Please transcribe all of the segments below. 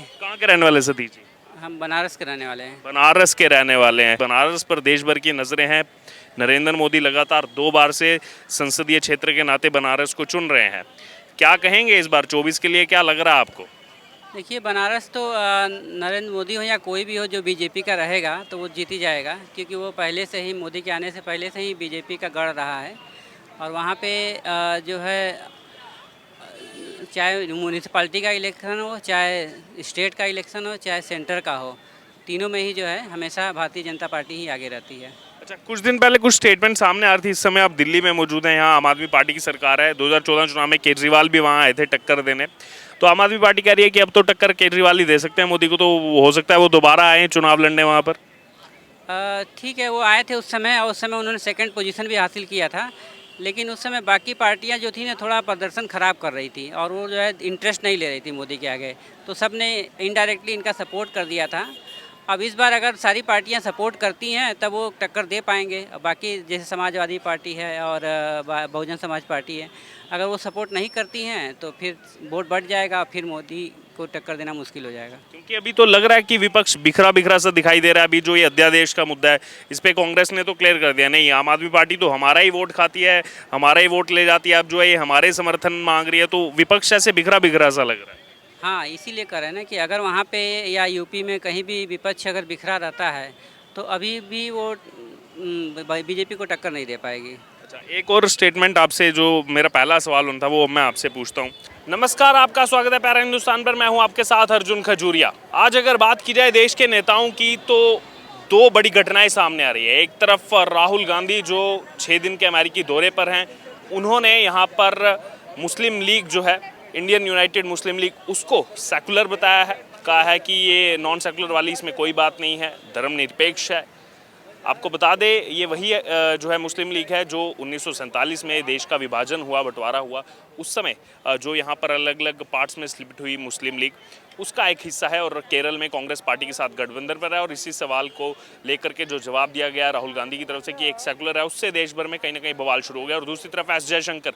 कहाँ के रहने वाले सतीश जी? हम बनारस के रहने वाले हैं। बनारस के रहने वाले हैं। बनारस पर देश भर की नज़रें हैं। नरेंद्र मोदी लगातार 2 बार से संसदीय क्षेत्र के नाते बनारस को चुन रहे हैं। क्या कहेंगे इस बार 24 के लिए, क्या लग रहा है आपको? देखिए बनारस तो नरेंद्र मोदी हो या कोई भी हो जो बीजेपी का रहेगा तो वो जीत ही जाएगा, क्योंकि वो पहले से ही मोदी के आने से पहले से ही बीजेपी का गढ़ रहा है। और वहाँ पे जो है चाहे म्यूनिसिपैलिटी का इलेक्शन हो, चाहे स्टेट का इलेक्शन हो, चाहे सेंटर का हो, तीनों में ही जो है हमेशा भारतीय जनता पार्टी ही आगे रहती है। अच्छा, कुछ दिन पहले कुछ स्टेटमेंट सामने आ रही थी। इस समय आप दिल्ली में मौजूद हैं, यहाँ आम आदमी पार्टी की सरकार है। 2014 चुनाव में केजरीवाल भी वहाँ आए थे टक्कर देने। तो आम आदमी पार्टी कह रही है कि अब तो टक्कर केजरीवाल ही दे सकते हैं मोदी को, तो हो सकता है वो दोबारा आए चुनाव लड़ने वहाँ पर। ठीक है, वो आए थे उस समय, और उस समय उन्होंने सेकंड पोजीशन भी हासिल किया था। लेकिन उस समय बाकी पार्टियां जो थी ना थोड़ा प्रदर्शन ख़राब कर रही थी, और वो जो है इंटरेस्ट नहीं ले रही थी मोदी के आगे, तो सब ने इनडायरेक्टली इनका सपोर्ट कर दिया था। अब इस बार अगर सारी पार्टियां सपोर्ट करती हैं तब वो टक्कर दे पाएंगे। अब बाकी जैसे समाजवादी पार्टी है और बहुजन समाज पार्टी है, अगर वो सपोर्ट नहीं करती हैं तो फिर वोट बढ़ जाएगा, फिर मोदी को टक्कर देना मुश्किल हो जाएगा। क्योंकि अभी तो लग रहा है कि विपक्ष बिखरा बिखरा सा दिखाई दे रहा है। अभी जो ये अध्यादेश का मुद्दा है, इस पे कांग्रेस ने तो क्लियर कर दिया, नहीं आम आदमी पार्टी तो हमारा ही वोट खाती है, हमारा ही वोट ले जाती है। अब जो है ये हमारे समर्थन मांग रही है, तो विपक्ष ऐसे बिखरा बिखरा सा लग रहा है। हाँ, इसीलिए कह रहे हैं ना कि अगर वहाँ पे या यूपी में कहीं भी विपक्ष अगर बिखरा रहता है तो अभी भी वो बीजेपी को टक्कर नहीं दे पाएगी। अच्छा, एक और स्टेटमेंट आपसे, जो मेरा पहला सवाल होना था वो मैं आपसे पूछता हूँ। नमस्कार, आपका स्वागत है प्यारा हिंदुस्तान पर। मैं हूँ आपके साथ अर्जुन खजूरिया। आज अगर बात की जाए देश के नेताओं की, तो दो बड़ी घटनाएं सामने आ रही है। एक तरफ राहुल गांधी जो 6 दिन के अमेरिकी दौरे पर हैं, उन्होंने यहाँ पर मुस्लिम लीग जो है, इंडियन यूनाइटेड मुस्लिम लीग, उसको सेकुलर बताया है। कहा है कि ये नॉन सेकुलर वाली इसमें कोई बात नहीं है, धर्मनिरपेक्ष है। आपको बता दें, ये वही जो है मुस्लिम लीग है जो 1947 में देश का विभाजन हुआ, बंटवारा हुआ, उस समय जो यहाँ पर अलग अलग पार्ट्स में स्प्लिट हुई मुस्लिम लीग, उसका एक हिस्सा है। और केरल में कांग्रेस पार्टी के साथ गठबंधन पर है। और इसी सवाल को लेकर के जो जवाब दिया गया राहुल गांधी की तरफ से कि एक सेकुलर है, उससे देश भर में कहीं ना कहीं बवाल शुरू हो गया। और दूसरी तरफ एस जयशंकर,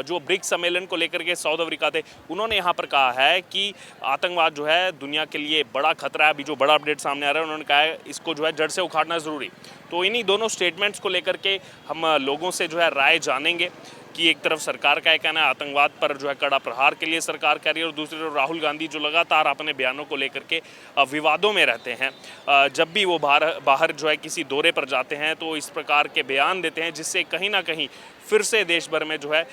जो ब्रिक्स सम्मेलन को लेकर के साउथ अफ्रीका थे, उन्होंने यहाँ पर कहा है कि आतंकवाद जो है दुनिया के लिए बड़ा खतरा है। अभी जो बड़ा अपडेट सामने आ रहा है, उन्होंने कहा है इसको जो है जड़ से उखाड़ना ज़रूरी। तो इन्हीं दोनों स्टेटमेंट्स को लेकर के हम लोगों से जो है राय जानेंगे कि एक तरफ सरकार का कहना है आतंकवाद पर जो है कड़ा प्रहार के लिए सरकार कह रही है, और दूसरी तरफ राहुल गांधी जो लगातार अपने बयानों को लेकर के विवादों में रहते हैं। जब भी वो बाहर जो है किसी दौरे पर जाते हैं तो इस प्रकार के बयान देते हैं, जिससे कहीं ना कहीं फिर से देश भर में जो है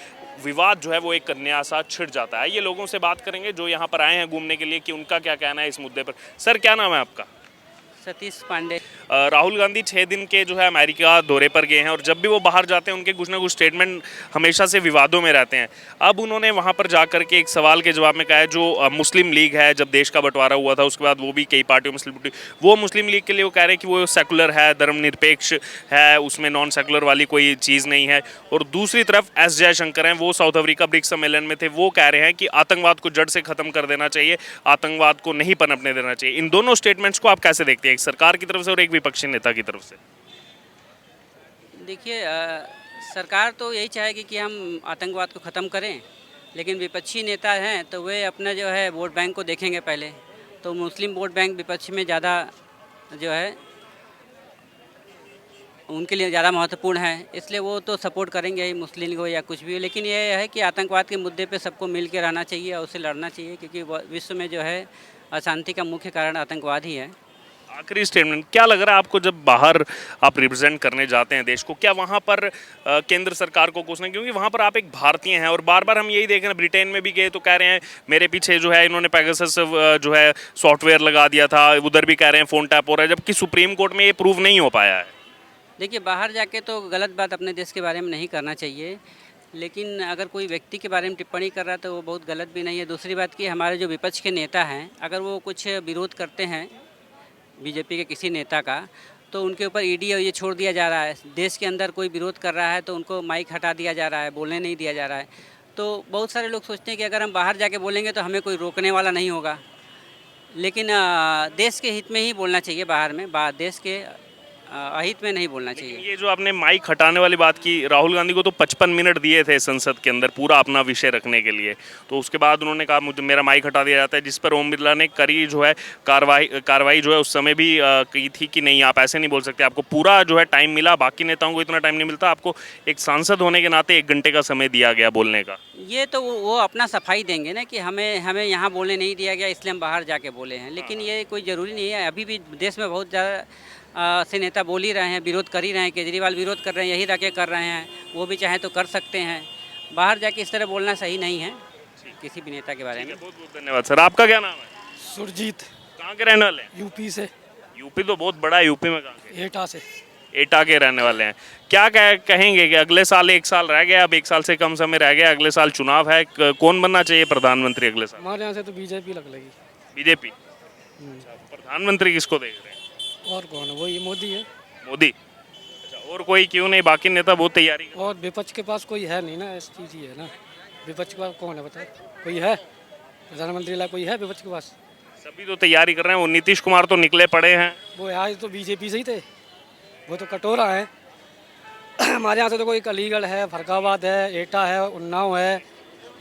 विवाद जो है वो एक नया सा छिड़ जाता है। ये लोगों से बात करेंगे जो यहाँ पर आए हैं घूमने के लिए, कि उनका क्या कहना है इस मुद्दे पर। सर, क्या नाम है आपका? सतीश पांडे। राहुल गांधी 6 दिन के जो है अमेरिका दौरे पर गए हैं, और जब भी वो बाहर जाते हैं उनके कुछ ना कुछ स्टेटमेंट हमेशा से विवादों में रहते हैं। अब उन्होंने वहां पर जाकर के एक सवाल के जवाब में कहा है, जो मुस्लिम लीग है, जब देश का बंटवारा हुआ था उसके बाद वो भी कई पार्टियों में स्प्लिट हुई, वो मुस्लिम लीग के लिए वो कह रहे हैं कि वो सेकुलर है, धर्मनिरपेक्ष है, उसमें नॉन सेकुलर वाली कोई चीज़ नहीं है। और दूसरी तरफ एस जयशंकर हैं, वो साउथ अफ्रीका ब्रिक्स सम्मेलन में थे, वो कह रहे हैं कि आतंकवाद को जड़ से ख़त्म कर देना चाहिए, आतंकवाद को नहीं पनपने देना चाहिए। इन दोनों स्टेटमेंट्स को आप कैसे देखते हैं, एक सरकार की तरफ से और एक विपक्षी नेता की तरफ से? देखिए, सरकार तो यही चाहेगी कि हम आतंकवाद को ख़त्म करें, लेकिन विपक्षी नेता हैं तो वे अपना जो है वोट बैंक को देखेंगे पहले। तो मुस्लिम वोट बैंक विपक्ष में ज़्यादा जो है उनके लिए ज़्यादा महत्वपूर्ण है, इसलिए वो तो सपोर्ट करेंगे ही मुस्लिम को या कुछ भी हो। लेकिन ये है कि आतंकवाद के मुद्दे पे सबको मिल के रहना चाहिए और उससे लड़ना चाहिए, क्योंकि विश्व में जो है अशांति का मुख्य कारण आतंकवाद ही है। आखिरी स्टेटमेंट, क्या लग रहा है आपको जब बाहर आप रिप्रेजेंट करने जाते हैं देश को, क्या वहाँ पर केंद्र सरकार को कुछ नहीं, क्योंकि वहाँ पर आप एक भारतीय हैं, और बार बार हम यही देख रहे हैं, ब्रिटेन में भी गए तो कह रहे हैं मेरे पीछे जो है इन्होंने पेगासस जो है सॉफ्टवेयर लगा दिया था, उधर भी कह रहे हैं फ़ोन टैप हो रहा है, जबकि सुप्रीम कोर्ट में ये प्रूव नहीं हो पाया है। देखिए, बाहर जाके तो गलत बात अपने देश के बारे में नहीं करना चाहिए, लेकिन अगर कोई व्यक्ति के बारे में टिप्पणी कर रहा है तो वो बहुत गलत भी नहीं है। दूसरी बात कि हमारे जो विपक्ष के नेता हैं, अगर वो कुछ विरोध करते हैं बीजेपी के किसी नेता का, तो उनके ऊपर ईडी और ये छोड़ दिया जा रहा है। देश के अंदर कोई विरोध कर रहा है तो उनको माइक हटा दिया जा रहा है, बोलने नहीं दिया जा रहा है। तो बहुत सारे लोग सोचते हैं कि अगर हम बाहर जाके बोलेंगे तो हमें कोई रोकने वाला नहीं होगा, लेकिन देश के हित में ही बोलना चाहिए बाहर में। देश के अहित में नहीं बोलना चाहिए। ये जो आपने माइक हटाने वाली बात की, राहुल गांधी को तो 55 मिनट दिए थे संसद के अंदर पूरा अपना विषय रखने के लिए, तो उसके बाद उन्होंने कहा मुझे मेरा माइक हटा दिया जाता है, जिस पर ओम बिरला ने करी जो है कार्रवाई जो है उस समय भी की थी कि नहीं आप ऐसे नहीं बोल सकते, आपको पूरा जो है टाइम मिला, बाकी नेताओं को इतना टाइम नहीं मिलता, आपको एक सांसद होने के नाते 1 घंटे का समय दिया गया बोलने का। ये तो वो अपना सफाई देंगे ना कि हमें हमें यहाँ बोलने नहीं दिया गया इसलिए हम बाहर जाके बोले हैं, लेकिन ये कोई ज़रूरी नहीं है। अभी भी देश में बहुत ज़्यादा से नेता बोल ही रहे हैं, विरोध कर ही रहे हैं, केजरीवाल विरोध कर रहे हैं, यही रखे कर रहे हैं, वो भी चाहे तो कर सकते हैं। बाहर जाके इस तरह बोलना सही नहीं है किसी भी नेता के बारे में। बहुत बहुत धन्यवाद सर। आपका क्या नाम है? सुरजीत, कहाँ के रहने वाले हैं? यूपी से, यूपी तो बहुत बड़ा है, यूपी में कहाँ के? एटा से। एटा के रहने वाले हैं। क्या कहेंगे कि अगले साल 1 साल रह गया, अब 1 साल से कम समय रह गया, अगले साल चुनाव है, कौन बनना चाहिए प्रधानमंत्री अगले साल? हमारे यहाँ से तो बीजेपी लगी। बीजेपी। प्रधानमंत्री किसको देख रहे हैं? और कौन है? वही मोदी है। मोदी। अच्छा, और कोई क्यों नहीं? बाकी नेता बहुत तैयारी कर। और विपक्ष के पास कोई है नहीं ना, ऐसी चीज़ ही है ना। विपक्ष के पास कौन है बताए? कोई है? प्रधानमंत्री ला कोई है विपक्ष के पास? सभी तो तैयारी कर रहे हैं। वो नीतीश कुमार तो निकले पड़े हैं। वो आज तो बीजेपी से ही थे, वो तो कटोरा है। हमारे यहाँ से तो कोई अलीगढ़ है, फरकाबाद है, एटा है, उन्नाव है,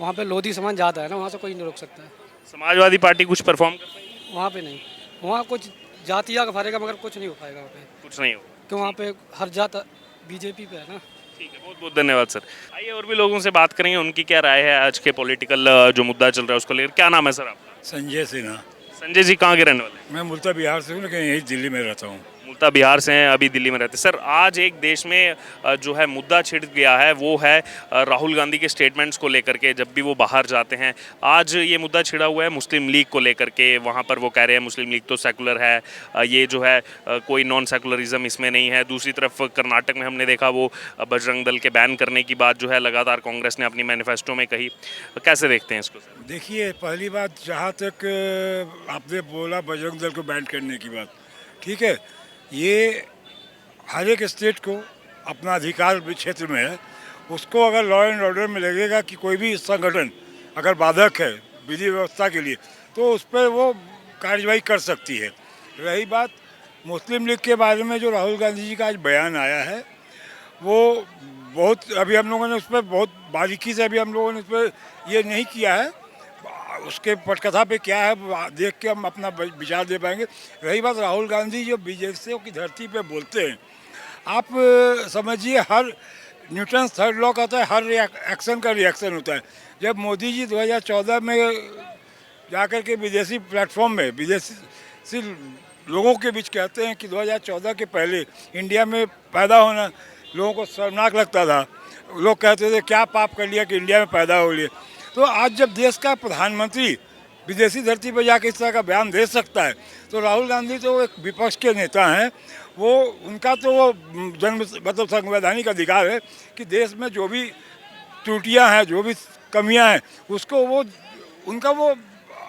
वहाँ पे लोधी समाज ज़्यादा है ना, वहाँ से कोई नहीं रोक सकता है। समाजवादी पार्टी कुछ परफॉर्म कर रही है? वहाँ पे नहीं, वहाँ कुछ जातिया का फरेगा मगर कुछ नहीं हो पाएगा वहाँ पे, कुछ नहीं हो। क्यों वहाँ पे हर जात बीजेपी पे है ना। ठीक है, बहुत बहुत धन्यवाद सर। आइए और भी लोगों से बात करेंगे, उनकी क्या राय है आज के पॉलिटिकल जो मुद्दा चल रहा है उसको लेकर। क्या नाम है सर आपका? संजय सिन्हा। संजय जी कहाँ के रहने वाले हैं? मैं मुल्ता बिहार से हूँ लेकिन यही दिल्ली में रहता हूँ। मुल्ता बिहार से हैं, अभी दिल्ली में रहते हैं। सर आज एक देश में जो है मुद्दा छिड़ गया है वो है राहुल गांधी के स्टेटमेंट्स को लेकर के, जब भी वो बाहर जाते हैं। आज ये मुद्दा छिड़ा हुआ है मुस्लिम लीग को लेकर के, वहाँ पर वो कह रहे हैं मुस्लिम लीग तो सेकुलर है, ये जो है कोई नॉन सेकुलरिज्म इसमें नहीं है। दूसरी तरफ कर्नाटक में हमने देखा वो बजरंग दल के बैन करने की बात जो है लगातार कांग्रेस ने अपनी मैनिफेस्टो में कही। कैसे देखते हैं इसको सर? देखिए, पहली बात जहाँ तक आपने बोला बजरंग दल को बैन करने की बात, ठीक है, ये हर एक स्टेट को अपना अधिकार क्षेत्र में है। उसको अगर लॉ एंड ऑर्डर में लगेगा कि कोई भी संगठन अगर बाधक है विधि व्यवस्था के लिए तो उस पर वो कार्रवाई कर सकती है। रही बात मुस्लिम लीग के बारे में, जो राहुल गांधी जी का आज बयान आया है वो बहुत, अभी हम लोगों ने उस पर बहुत बारीकी से अभी हम लोगों ने उस पर ये नहीं किया है, उसके पटकथा पे क्या है देख के हम अपना विचार दे पाएंगे। रही बात राहुल गांधी जो बीजेपी की धरती पे बोलते हैं, आप समझिए हर न्यूटन थर्ड लॉ कहता है हर एक्शन का रिएक्शन होता है। जब मोदी जी 2014 में जाकर के विदेशी प्लेटफॉर्म में विदेशी लोगों के बीच कहते हैं कि 2014 के पहले इंडिया में पैदा होना लोगों को शर्मनाक लगता था, लोग कहते थे क्या पाप कर लिया कि इंडिया में पैदा हो लिए। तो आज जब देश का प्रधानमंत्री विदेशी धरती पर जाकर इस तरह का बयान दे सकता है तो राहुल गांधी तो एक विपक्ष के नेता हैं, वो उनका तो वो जन्म मतलब संवैधानिक अधिकार है कि देश में जो भी त्रुटियां हैं, जो भी कमियां हैं, उसको वो उनका वो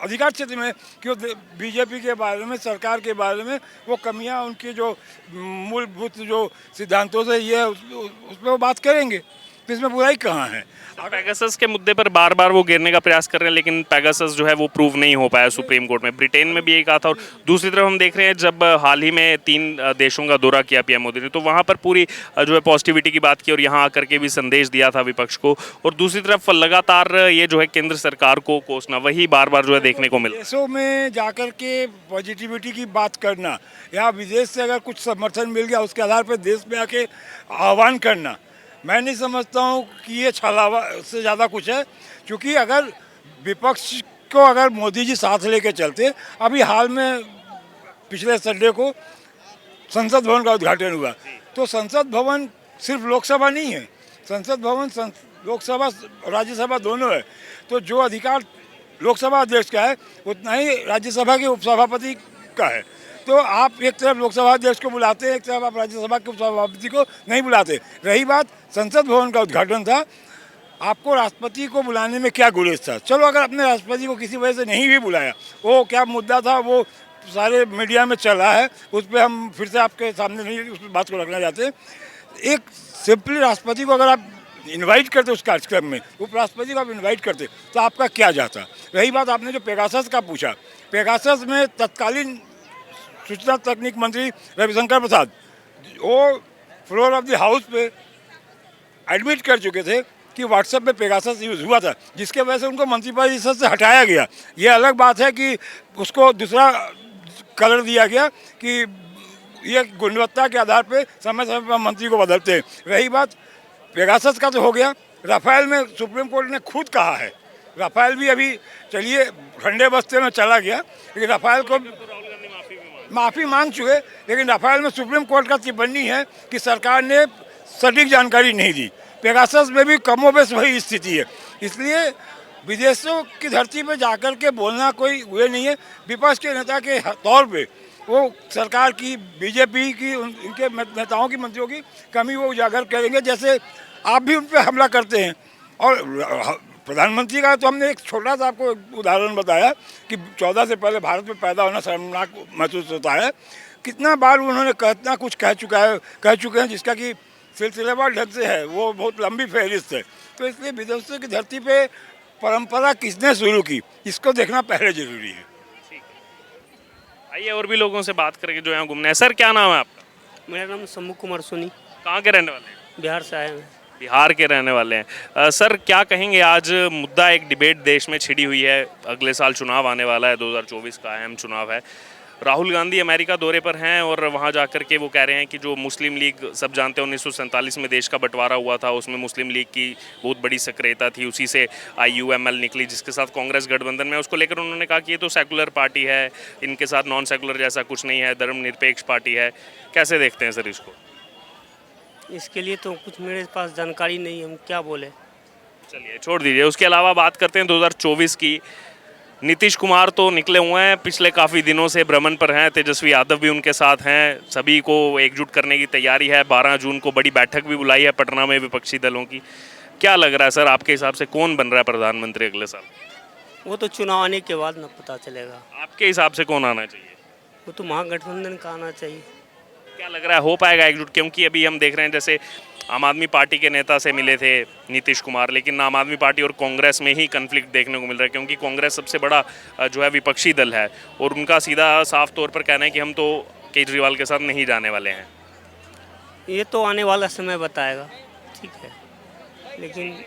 अधिकार क्षेत्र में कि बीजेपी के बारे में, सरकार के बारे में वो कमियां, उनकी जो मूलभूत जो सिद्धांतों से ये उस पर वो बात करेंगे, तो इसमें बुराई कहाँ है। पैगासस के मुद्दे पर बार बार वो गिरने का प्रयास कर रहे हैं, लेकिन पैगासस जो है वो प्रूव नहीं हो पाया सुप्रीम कोर्ट में। ब्रिटेन में भी यही कहा था। और दूसरी तरफ हम देख रहे हैं जब हाल ही में 3 देशों का दौरा किया पीएम मोदी ने, तो वहाँ पर पूरी जो है पॉजिटिविटी की बात की और यहाँ आकर के भी संदेश दिया था विपक्ष को। और दूसरी तरफ लगातार ये जो है केंद्र सरकार को कोसना, वही बार बार जो है देखने को मिला। देशों में जाकर के पॉजिटिविटी की बात करना या विदेश से अगर कुछ समर्थन मिल गया उसके आधार पर देश में आके आह्वान करना, मैं नहीं समझता हूँ कि ये छलावा से ज़्यादा कुछ है। क्योंकि अगर विपक्ष को अगर मोदी जी साथ लेके चलते, अभी हाल में पिछले संडे को संसद भवन का उद्घाटन हुआ, तो संसद भवन सिर्फ लोकसभा नहीं है, संसद भवन लोकसभा राज्यसभा दोनों है। तो जो अधिकार लोकसभा अध्यक्ष का है उतना ही राज्यसभा के उपसभापति का है। तो आप एक तरफ लोकसभा अध्यक्ष को बुलाते हैं, एक तरफ आप राज्यसभा के उपसभापति को नहीं बुलाते। रही बात संसद भवन का उद्घाटन था, आपको राष्ट्रपति को बुलाने में क्या गुरेज था? चलो अगर अपने राष्ट्रपति को किसी वजह से नहीं भी बुलाया, वो क्या मुद्दा था वो सारे मीडिया में चला है, उस पर हम फिर से आपके सामने नहीं उस बात को रखना चाहते। एक सिंपली राष्ट्रपति को अगर आप इनवाइट करते उस कार्यक्रम में, उपराष्ट्रपति को आप इनवाइट करते तो आपका क्या जाता? रही बात आपने जो पेगासस का पूछा, पेगासस में तत्कालीन सूचना तकनीक मंत्री रविशंकर प्रसाद वो फ्लोर ऑफ द हाउस पे एडमिट कर चुके थे कि व्हाट्सएप पे पेगासस यूज़ हुआ था, जिसके वजह से उनको मंत्री परिषद से हटाया गया। ये अलग बात है कि उसको दूसरा कलर दिया गया कि ये गुणवत्ता के आधार पे समय समय पर मंत्री को बदलते हैं। रही बात पेगासस का तो हो गया, राफेल में सुप्रीम कोर्ट ने खुद कहा है, राफेल भी अभी चलिए ठंडे बस्ते में चला गया, लेकिन राफेल को माफ़ी मांग चुके, लेकिन राफेल में सुप्रीम कोर्ट का टिप्पणी है कि सरकार ने सटीक जानकारी नहीं दी। पेगासस में भी कमोबेश वही स्थिति है। इसलिए विदेशों की धरती पर जाकर के बोलना कोई वे नहीं है। विपक्ष के नेता के तौर पे वो सरकार की, बीजेपी की, उनके नेताओं की, मंत्रियों की कमी वो उजागर करेंगे, जैसे आप भी उन पर हमला करते हैं। और प्रधानमंत्री का तो हमने एक छोटा सा आपको उदाहरण बताया कि 14 से पहले भारत में पैदा होना शर्मनाक महसूस होता है। कितना बार उन्होंने कितना कुछ कह चुके हैं, जिसका कि सिलसिलेवार ढंग से है, वो बहुत लंबी फहरिस्त है। तो इसलिए विदेशों की धरती पे परंपरा किसने शुरू की, इसको देखना पहले जरूरी है। आइए और भी लोगों से बात करके जो यहाँ घूमने हैं। सर क्या नाम है आपका? मेरा नाम सम्मू कुमार सोनी, कहाँ के रहने वाले हैं? बिहार से आए हैं। बिहार के रहने वाले हैं। सर क्या कहेंगे, आज मुद्दा एक डिबेट देश में छिड़ी हुई है, अगले साल चुनाव आने वाला है, 2024 का अहम चुनाव है। राहुल गांधी अमेरिका दौरे पर हैं और वहां जाकर के वो कह रहे हैं कि जो मुस्लिम लीग, सब जानते हैं 1947 में देश का बंटवारा हुआ था, उसमें मुस्लिम लीग की बहुत बड़ी सक्रियता थी, उसी से IUML निकली जिसके साथ कांग्रेस गठबंधन में। उसको लेकर उन्होंने कहा कि ये तो सेकुलर पार्टी है, इनके साथ नॉन सेकुलर जैसा कुछ नहीं है, धर्मनिरपेक्ष पार्टी है। कैसे देखते हैं सर इसको? इसके लिए तो कुछ मेरे पास जानकारी नहीं, हम क्या बोले। चलिए छोड़ दीजिए। उसके अलावा बात करते हैं 2024 की। नीतीश कुमार तो निकले हुए हैं, पिछले काफ़ी दिनों से भ्रमण पर हैं, तेजस्वी यादव भी उनके साथ हैं, सभी को एकजुट करने की तैयारी है। 12 जून को बड़ी बैठक भी बुलाई है पटना में विपक्षी दलों की। क्या लग रहा है सर आपके हिसाब से कौन बन रहा है प्रधानमंत्री अगले साल? वो तो चुनाव आने के बाद न पता चलेगा। आपके हिसाब से कौन आना चाहिए? वो तो महागठबंधन का आना चाहिए। क्या लग रहा है हो पाएगा एकजुट? क्योंकि अभी हम देख रहे हैं जैसे आम आदमी पार्टी के नेता से मिले थे नीतीश कुमार, लेकिन आम आदमी पार्टी और कांग्रेस में ही कन्फ्लिक्ट देखने को मिल रहा है, क्योंकि कांग्रेस सबसे बड़ा जो है विपक्षी दल है और उनका सीधा साफ तौर पर कहना है कि हम तो केजरीवाल के साथ नहीं जाने वाले हैं। ये तो आने वाला समय बताएगा, ठीक है, लेकिन